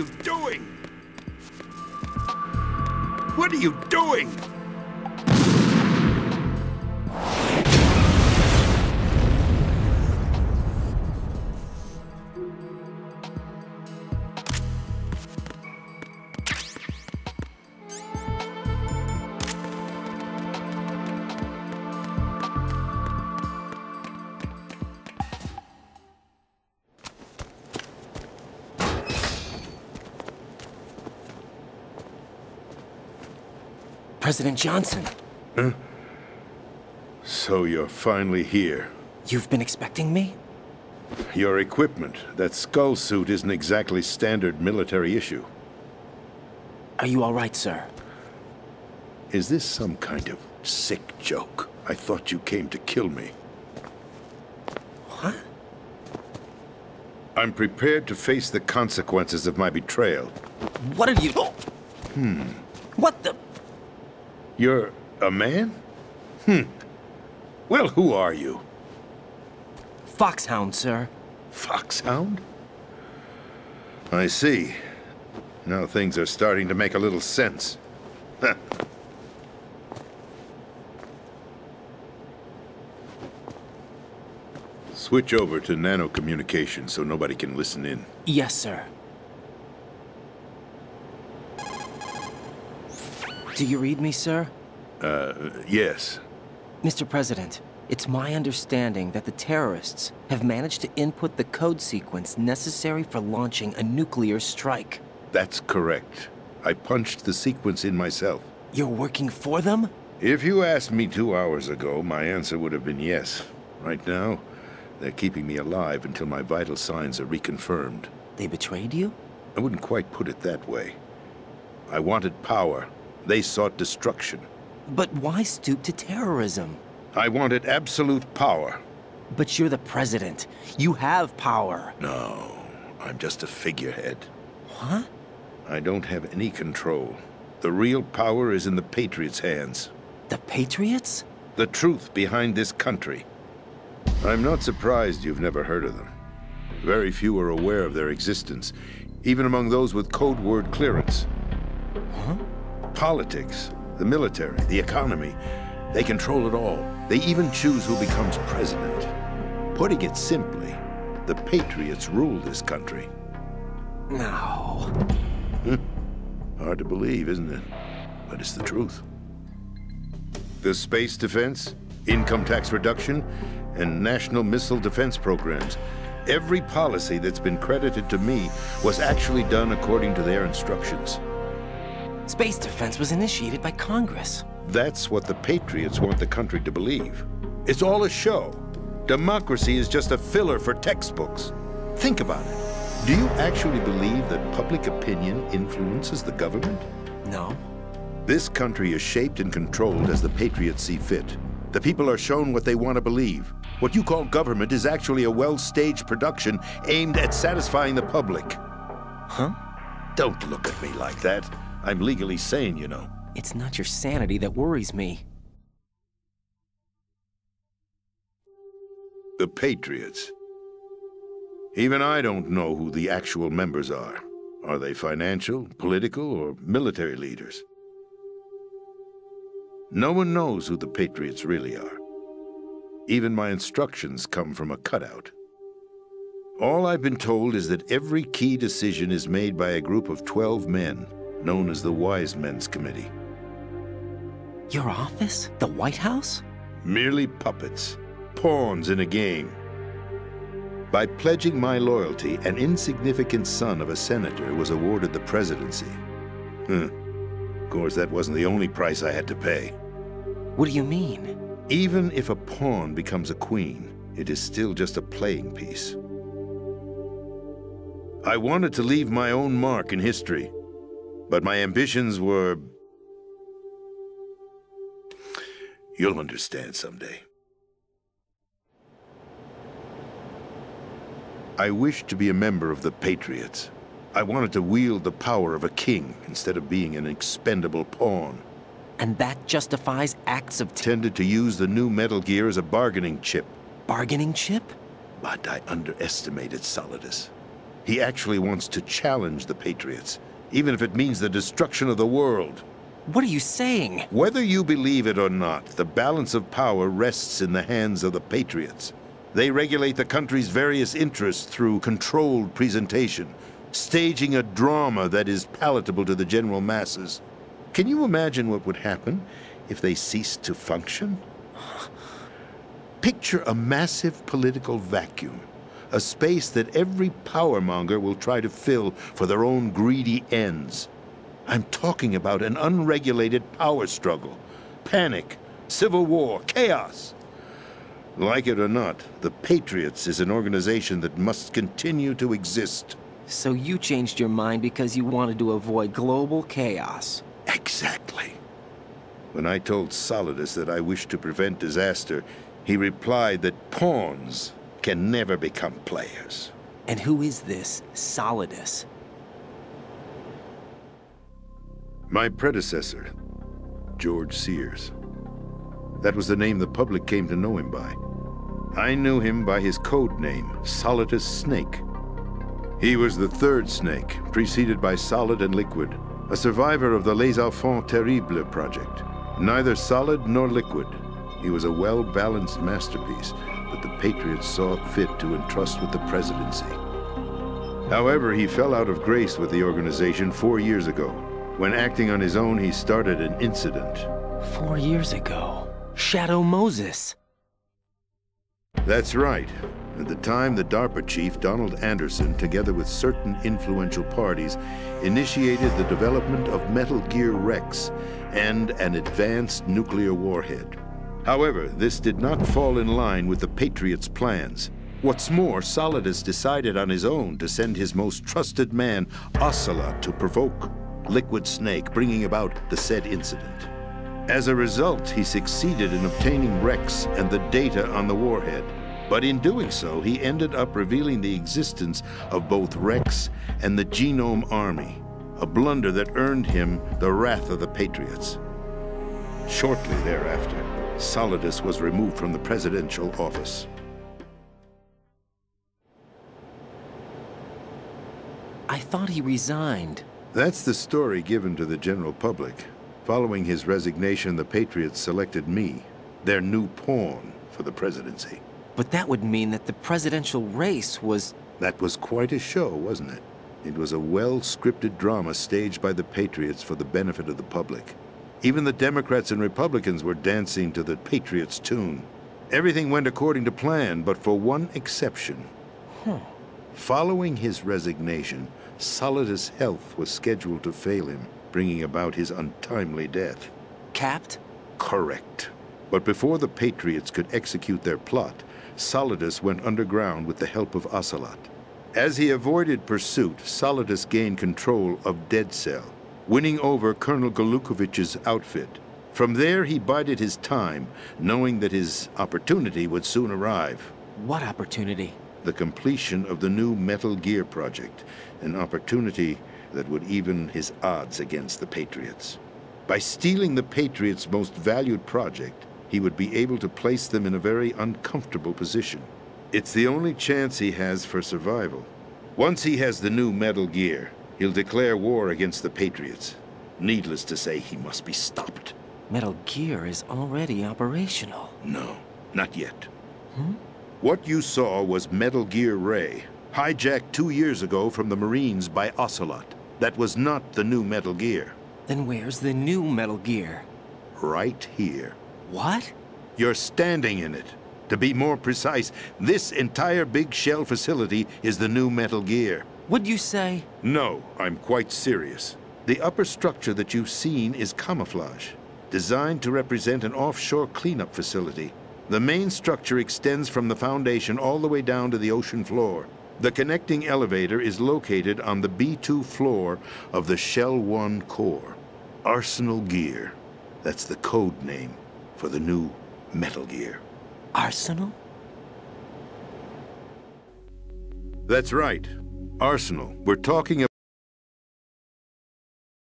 you doing? What are you doing? President Johnson. Huh? So you're finally here. You've been expecting me? Your equipment, that skull suit, isn't exactly standard military issue. Are you all right, sir? Is this some kind of sick joke? I thought you came to kill me. What? I'm prepared to face the consequences of my betrayal. What are you... What the... You're a man? Well, who are you? Foxhound, sir. Foxhound? I see. Now things are starting to make a little sense. Switch over to nano-communication so nobody can listen in. Yes, sir. Do you read me, sir? Yes. Mr. President, it's my understanding that the terrorists have managed to input the code sequence necessary for launching a nuclear strike. That's correct. I punched the sequence in myself. You're working for them? If you asked me 2 hours ago, my answer would have been yes. Right now, they're keeping me alive until my vital signs are reconfirmed. They betrayed you? I wouldn't quite put it that way. I wanted power. They sought destruction. But why stoop to terrorism? I wanted absolute power. But you're the president. You have power. No, I'm just a figurehead. What? I don't have any control. The real power is in the Patriots' hands. The Patriots? The truth behind this country. I'm not surprised you've never heard of them. Very few are aware of their existence, even among those with code word clearance. Huh? Politics, the military, the economy, they control it all. They even choose who becomes president. Putting it simply, the Patriots rule this country. No. Hard to believe, isn't it? But it's the truth. The space defense, income tax reduction, and national missile defense programs. Every policy that's been credited to me was actually done according to their instructions. Space defense was initiated by Congress. That's what the Patriots want the country to believe. It's all a show. Democracy is just a filler for textbooks. Think about it. Do you actually believe that public opinion influences the government? No. This country is shaped and controlled as the Patriots see fit. The people are shown what they want to believe. What you call government is actually a well-staged production aimed at satisfying the public. Huh? Don't look at me like that. I'm legally sane, you know. It's not your sanity that worries me. The Patriots. Even I don't know who the actual members are. Are they financial, political, or military leaders? No one knows who the Patriots really are. Even my instructions come from a cutout. All I've been told is that every key decision is made by a group of 12 men, known as the Wise Men's Committee. Your office? The White House? Merely puppets, pawns in a game. By pledging my loyalty, an insignificant son of a senator was awarded the presidency. Of course, that wasn't the only price I had to pay. What do you mean? Even if a pawn becomes a queen, it is still just a playing piece. I wanted to leave my own mark in history, but my ambitions were... You'll understand someday. I wished to be a member of the Patriots. I wanted to wield the power of a king instead of being an expendable pawn. And that justifies acts of Tended to use the new Metal Gear as a bargaining chip. bargaining chip? But I underestimated Solidus. He actually wants to challenge the Patriots, even if it means the destruction of the world. What are you saying? Whether you believe it or not, the balance of power rests in the hands of the Patriots. They regulate the country's various interests through controlled presentation, staging a drama that is palatable to the general masses. Can you imagine what would happen if they ceased to function? Picture a massive political vacuum, a space that every powermonger will try to fill for their own greedy ends. I'm talking about an unregulated power struggle, panic, civil war, chaos. Like it or not, the Patriots is an organization that must continue to exist. So you changed your mind because you wanted to avoid global chaos. Exactly. When I told Solidus that I wished to prevent disaster, he replied that pawns can never become players. And who is this Solidus? My predecessor, George Sears. That was the name the public came to know him by. I knew him by his code name, Solidus Snake. He was the third Snake, preceded by Solid and Liquid, a survivor of the Les Enfants Terribles project. Neither solid nor liquid, he was a well-balanced masterpiece that the Patriots saw fit to entrust with the presidency. However, he fell out of grace with the organization 4 years ago. When acting on his own, he started an incident. 4 years ago. Shadow Moses. That's right. At the time, the DARPA chief, Donald Anderson, together with certain influential parties, initiated the development of Metal Gear Rex and an advanced nuclear warhead. However, this did not fall in line with the Patriots' plans. What's more, Solidus decided on his own to send his most trusted man, Ocelot, to provoke Liquid Snake, bringing about the said incident. As a result, he succeeded in obtaining Rex and the data on the warhead. But in doing so, he ended up revealing the existence of both Rex and the Genome Army, a blunder that earned him the wrath of the Patriots. Shortly thereafter, Solidus was removed from the presidential office. I thought he resigned. That's the story given to the general public. Following his resignation, the Patriots selected me, their new pawn, for the presidency. But that would mean that the presidential race was... That was quite a show, wasn't it? It was a well-scripted drama staged by the Patriots for the benefit of the public. Even the Democrats and Republicans were dancing to the Patriots' tune. Everything went according to plan, but for one exception. Following his resignation, Solidus' health was scheduled to fail him, bringing about his untimely death. Capped? Correct. But before the Patriots could execute their plot, Solidus went underground with the help of Ocelot. As he avoided pursuit, Solidus gained control of Dead Cell, winning over Colonel Golukovich's outfit. From there, he bided his time, knowing that his opportunity would soon arrive. What opportunity? The completion of the new Metal Gear project, an opportunity that would even his odds against the Patriots. By stealing the Patriots' most valued project, he would be able to place them in a very uncomfortable position. It's the only chance he has for survival. Once he has the new Metal Gear, he'll declare war against the Patriots. Needless to say, he must be stopped. Metal Gear is already operational. No, not yet. What you saw was Metal Gear Ray, hijacked 2 years ago from the Marines by Ocelot. That was not the new Metal Gear. Then where's the new Metal Gear? Right here. What? You're standing in it. To be more precise, this entire big shell facility is the new Metal Gear. What'd you say? No, I'm quite serious. The upper structure that you've seen is camouflage, designed to represent an offshore cleanup facility. The main structure extends from the foundation all the way down to the ocean floor. The connecting elevator is located on the B2 floor of the Shell 1 core. Arsenal Gear. That's the code name for the new Metal Gear. Arsenal? That's right. Arsenal. We're talking